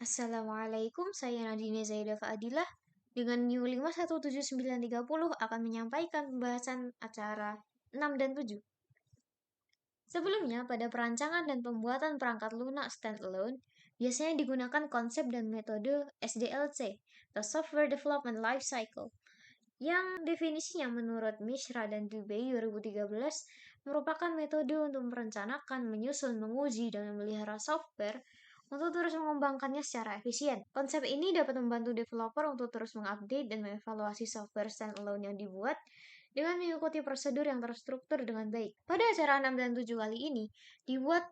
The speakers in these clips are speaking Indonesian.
Assalamualaikum, saya Nadine Zaida Fadilah. Dengan New 517930 akan menyampaikan pembahasan acara 6 dan 7. Sebelumnya, pada perancangan dan pembuatan perangkat lunak standalone, biasanya digunakan konsep dan metode SDLC, atau Software Development Life Cycle, yang definisinya menurut Mishra dan Dubey 2013 merupakan metode untuk merencanakan, menyusun, menguji, dan memelihara software untuk terus mengembangkannya secara efisien. Konsep ini dapat membantu developer untuk terus mengupdate dan mengevaluasi software standalone yang dibuat dengan mengikuti prosedur yang terstruktur dengan baik. Pada acara 6 dan 7 kali ini, dibuat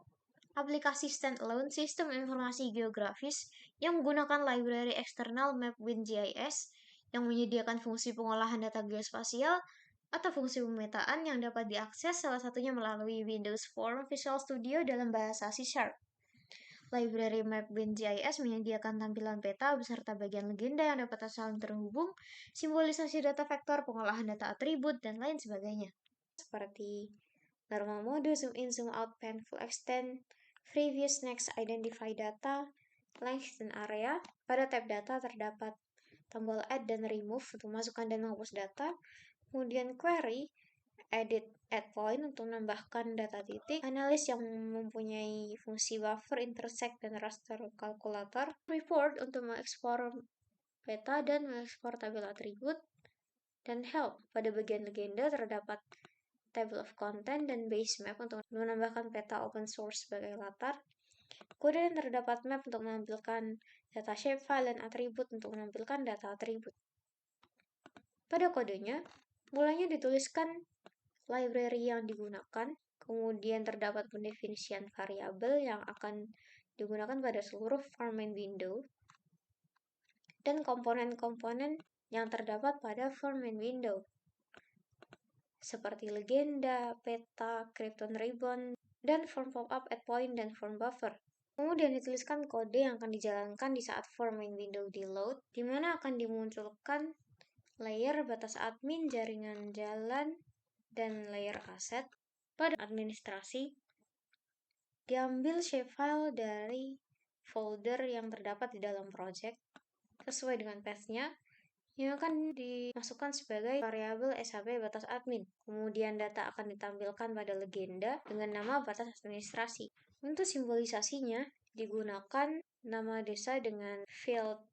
aplikasi standalone sistem informasi geografis yang menggunakan library eksternal MapWin.gis yang menyediakan fungsi pengolahan data geospasial atau fungsi pemetaan yang dapat diakses salah satunya melalui Windows Form Visual Studio dalam bahasa C#. Library MapWin.gis menyediakan tampilan peta beserta bagian legenda yang dapat saling terhubung, simbolisasi data vektor, pengolahan data atribut, dan lain sebagainya. Seperti normal mode, zoom in, zoom out, pan, full extend, previous, next, identify data, length, dan area. Pada tab data terdapat tombol add dan remove untuk masukkan dan menghapus data. Kemudian query, edit, add point untuk menambahkan data titik, analis yang mempunyai fungsi buffer, intersect, dan raster kalkulator, report untuk mengekspor peta dan mengekspor tabel atribut, dan help. Pada bagian legenda terdapat table of content dan base map untuk menambahkan peta open source sebagai latar. Kemudian terdapat map untuk menampilkan data shapefile dan atribut untuk menampilkan data atribut. Pada kodenya, mulanya dituliskan library yang digunakan, kemudian terdapat pendefinisian variabel yang akan digunakan pada seluruh form main window, dan komponen-komponen yang terdapat pada form main window, seperti legenda, peta, Krypton ribbon, dan form pop-up, add point, dan form buffer. Kemudian dituliskan kode yang akan dijalankan di saat form main window di load, di mana akan dimunculkan layer batas admin, jaringan jalan, dan layer aset. Pada administrasi, diambil shapefile dari folder yang terdapat di dalam project sesuai dengan path-nya yang akan dimasukkan sebagai variabel SHP batas admin. Kemudian data akan ditampilkan pada legenda dengan nama batas administrasi. Untuk simbolisasinya digunakan nama desa dengan field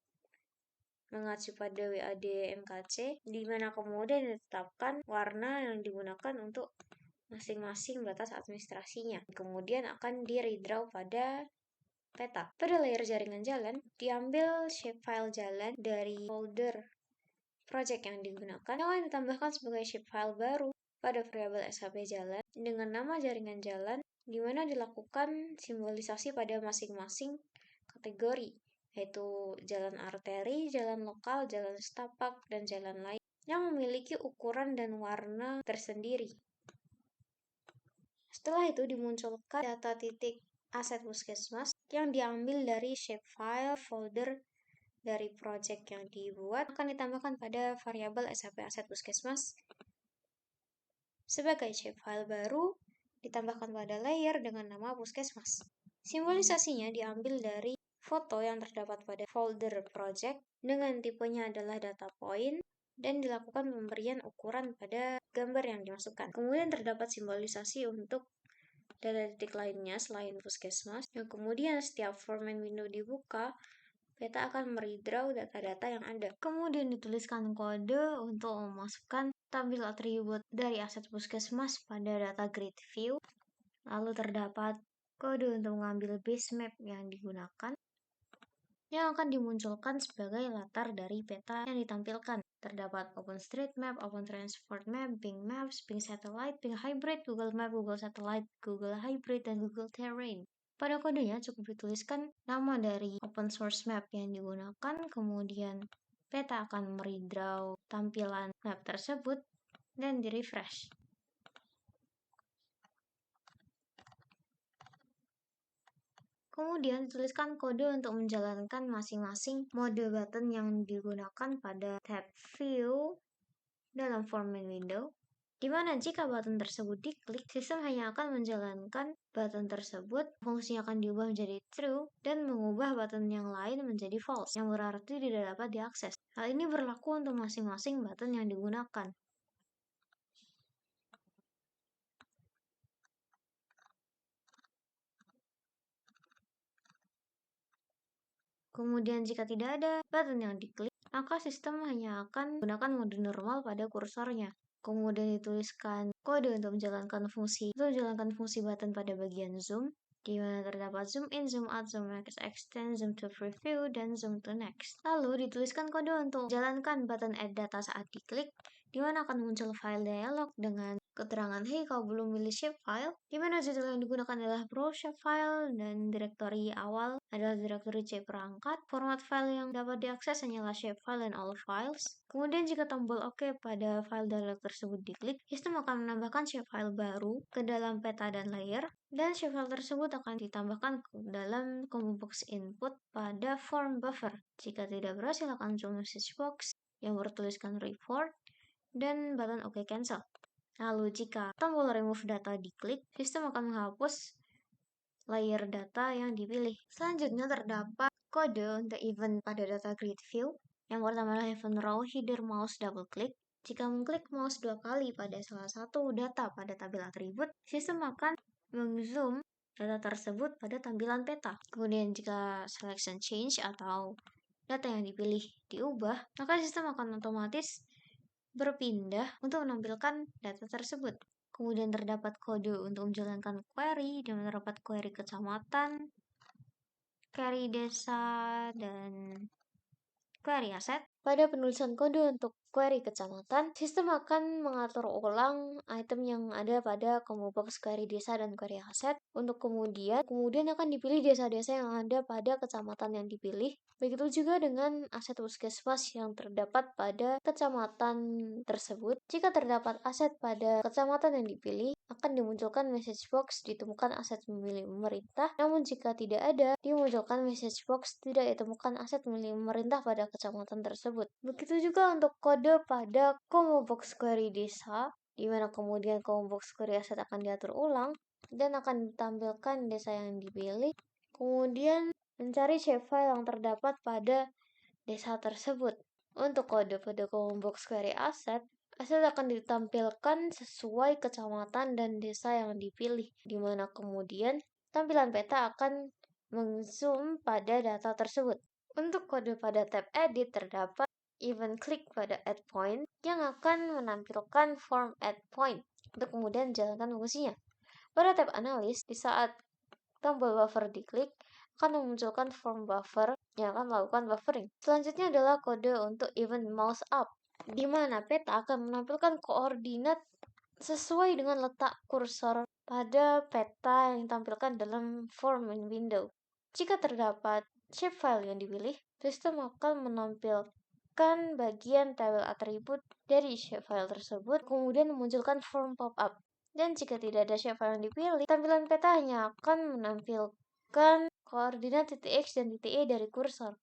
mengacu pada WAD MKC, di mana kemudian ditetapkan warna yang digunakan untuk masing-masing batas administrasinya. Kemudian akan di-redraw pada peta. Pada layer jaringan jalan, diambil shapefile jalan dari folder project yang digunakan, yang akan ditambahkan sebagai shapefile baru pada variabel SHP jalan dengan nama jaringan jalan, di mana dilakukan simbolisasi pada masing-masing kategori, yaitu jalan arteri, jalan lokal, jalan setapak, dan jalan lain yang memiliki ukuran dan warna tersendiri. Setelah itu dimunculkan data titik aset puskesmas yang diambil dari shapefile folder dari project yang dibuat, akan ditambahkan pada variabel SHP aset puskesmas sebagai shapefile baru ditambahkan pada layer dengan nama puskesmas. Simbolisasinya diambil dari foto yang terdapat pada folder project dengan tipenya adalah data point dan dilakukan pemberian ukuran pada gambar yang dimasukkan. Kemudian terdapat simbolisasi untuk data titik lainnya selain puskesmas, yang kemudian setiap form main window dibuka, peta akan meredraw data-data yang ada. Kemudian dituliskan kode untuk memasukkan tabel atribut dari aset puskesmas pada data grid view. Lalu terdapat kode untuk mengambil base map yang digunakan, yang akan dimunculkan sebagai latar dari peta yang ditampilkan. Terdapat OpenStreetMap, OpenTransport Map, Bing Maps, Bing Satellite, Bing Hybrid, Google Map, Google Satellite, Google Hybrid, dan Google Terrain. Pada kodenya cukup dituliskan nama dari open source map yang digunakan, kemudian peta akan meredraw tampilan map tersebut dan di-refresh. Kemudian dituliskan kode untuk menjalankan masing-masing mode button yang digunakan pada tab View dalam form main window, di mana jika button tersebut diklik, sistem hanya akan menjalankan button tersebut, fungsinya akan diubah menjadi true, dan mengubah button yang lain menjadi false, yang berarti tidak dapat diakses. Hal ini berlaku untuk masing-masing button yang digunakan. Kemudian jika tidak ada button yang diklik, maka sistem hanya akan menggunakan mode normal pada kursornya. Kemudian dituliskan kode untuk menjalankan fungsi button pada bagian zoom, di mana terdapat zoom in, zoom out, zoom max, extend, zoom to preview, dan zoom to next. Lalu dituliskan kode untuk menjalankan button add data saat diklik, di mana akan muncul file dialog dengan keterangan, hey kau belum milih shapefile, di mana judul yang digunakan adalah pro shapefile dan direktori awal adalah direktori C perangkat. Format file yang dapat diakses hanyalah shapefile dan all files. Kemudian jika tombol OK pada file dialog tersebut diklik, sistem akan menambahkan shapefile baru ke dalam peta dan layer, dan shapefile tersebut akan ditambahkan ke dalam combo box input pada form buffer. Jika tidak berhasil, akan muncul message box yang bertuliskan report dan button OK cancel. Lalu jika tombol remove data diklik, sistem akan menghapus layer data yang dipilih. Selanjutnya terdapat kode untuk event pada data grid view. Yang pertama adalah event row header mouse double click. Jika mengklik mouse 2 kali pada salah satu data pada tabel atribut, sistem akan mengzoom data tersebut pada tampilan peta. Kemudian jika selection change atau data yang dipilih diubah, maka sistem akan otomatis berpindah untuk menampilkan data tersebut. Kemudian terdapat kode untuk menjalankan query, dan terdapat query kecamatan, query desa, dan query aset. Pada penulisan kode untuk query kecamatan, sistem akan mengatur ulang item yang ada pada combo box query desa dan query aset untuk kemudian akan dipilih desa-desa yang ada pada kecamatan yang dipilih. Begitu juga dengan aset puskesmas yang terdapat pada kecamatan tersebut. Jika terdapat aset pada kecamatan yang dipilih, akan dimunculkan message box ditemukan aset memilih pemerintah. Namun jika tidak ada, dimunculkan message box tidak ditemukan aset memilih pemerintah pada kecamatan tersebut. Begitu juga untuk kode pada combo box query desa, di mana kemudian combo box query aset akan diatur ulang dan akan ditampilkan desa yang dipilih. Kemudian mencari shapefile yang terdapat pada desa tersebut. Untuk kode pada combo box query aset akan ditampilkan sesuai kecamatan dan desa yang dipilih, di mana kemudian tampilan peta akan mengzoom pada data tersebut. Untuk kode pada tab edit terdapat event click pada add point yang akan menampilkan form add point untuk kemudian jalankan fungsinya. Pada tab analis, di saat tombol buffer diklik, akan memunculkan form buffer yang akan melakukan buffering. Selanjutnya adalah kode untuk event mouse up, di mana peta akan menampilkan koordinat sesuai dengan letak kursor pada peta yang ditampilkan dalam form main window. Jika terdapat shapefile yang dipilih, sistem akan menampilkan bagian tabel atribut dari shapefile tersebut, kemudian memunculkan form pop-up. Dan jika tidak ada shapefile yang dipilih, tampilan peta hanya akan menampilkan koordinat titik X dan titik Y dari kursor.